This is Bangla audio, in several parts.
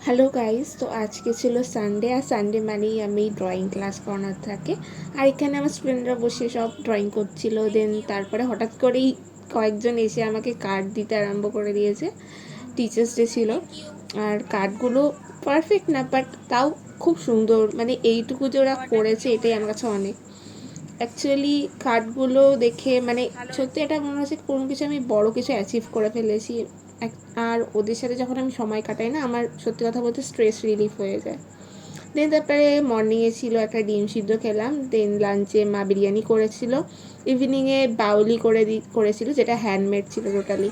হ্যালো গাইস, তো আজকে ছিল সানডে। আর সানডে মানেই আমি ড্রয়িং ক্লাস করানোর থাকে। আর এখানে আমার স্টুডেন্টরা বসে সব ড্রয়িং করছিল। দেন তারপরে হঠাৎ করেই কয়েকজন এসে আমাকে কার্ড দিতে আরম্ভ করে দিয়েছে। টিচার্স ডে ছিল, আর কার্ডগুলো পারফেক্ট না, বাট তাও খুব সুন্দর। মানে এইটুকু যে ওরা করেছে এটাই আমার কাছে অনেক। অ্যাকচুয়ালি কার্ডগুলো দেখে মানে সত্যি এটা মনে হচ্ছে কোনো কিছু আমি বড় কিছু অ্যাচিভ করে ফেলেছি। আর ওদের সাথে যখন আমি সময় কাটাই না, আমার সত্যি কথা বলতে স্ট্রেস রিলিফ হয়ে যায়। দেন তারপরে মর্নিংয়ে ছিল একটা ডিম সিদ্ধ খেলাম। দেন লাঞ্চে মা বিরিয়ানি করেছিল। ইভিনিংয়ে বাউলি করেছিল, যেটা হ্যান্ডমেড ছিল টোটালি।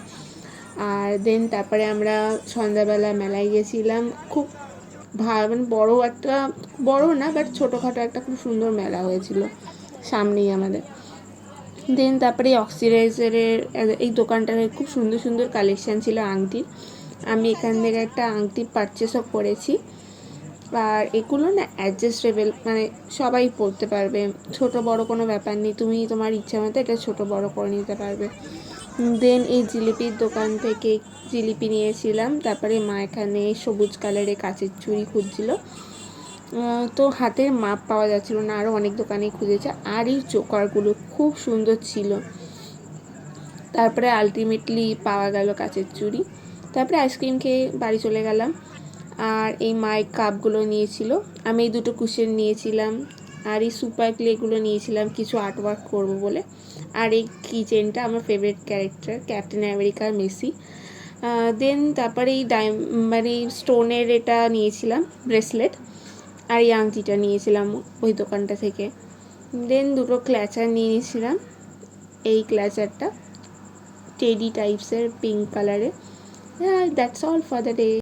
আর দেন তারপরে আমরা সন্ধ্যাবেলা মেলায় গেছিলাম। খুব মানে বড়ো একটা, বড়ো না বাট ছোটোখাটো একটা খুব সুন্দর মেলা হয়েছিল সামনেই আমাদের। দেন তারপরে অক্সিডাইজারের এই দোকানটার খুব সুন্দর সুন্দর কালেকশান ছিল আংটির। আমি এখান থেকে একটা আংটি পারচেসও করেছি। আর এগুলো না অ্যাডজাস্টেবল, মানে সবাই পরতে পারবে, ছোট বড় কোনো ব্যাপার নেই। তুমি তোমার ইচ্ছা মতো এটা ছোট বড় করে নিতে পারবে। দেন এই জিলিপির দোকান থেকে জিলিপি নিয়েছিলাম। তারপরে মা এখানে সবুজ কালারের কাচের চুড়ি খুঁজছিল, তো হাতের মাপ পাওয়া যাচ্ছিলো না, আরও অনেক দোকানেই খুঁজেছে। আর এই চোকারগুলো খুব সুন্দর ছিল। তারপরে আলটিমেটলি পাওয়া গেল কাচের চুড়ি। তারপরে আইসক্রিম খেয়ে বাড়ি চলে গেলাম। আর এই মাইক কাপগুলো নিয়েছিল, আমি এই দুটো কুশন নিয়েছিলাম। আর এই সুপার ক্লেগুলো নিয়েছিলাম কিছু আর্টওয়ার্ক করবো বলে। আর এই কিচেনটা আমার ফেভারিট ক্যারেক্টার ক্যাপ্টেন আমেরিকার মেসি। দেন তারপরে এই মানে স্টোনের এটা নিয়েছিলাম ব্রেসলেট। আর এই আংটিটা নিয়েছিলাম ওই দোকানটা থেকে। দেন দুটো ক্ল্যাচার নিয়ে নিয়েছিলাম। এই ক্ল্যাচারটা টেডি টাইপসের পিঙ্ক কালারের। That's all for the day.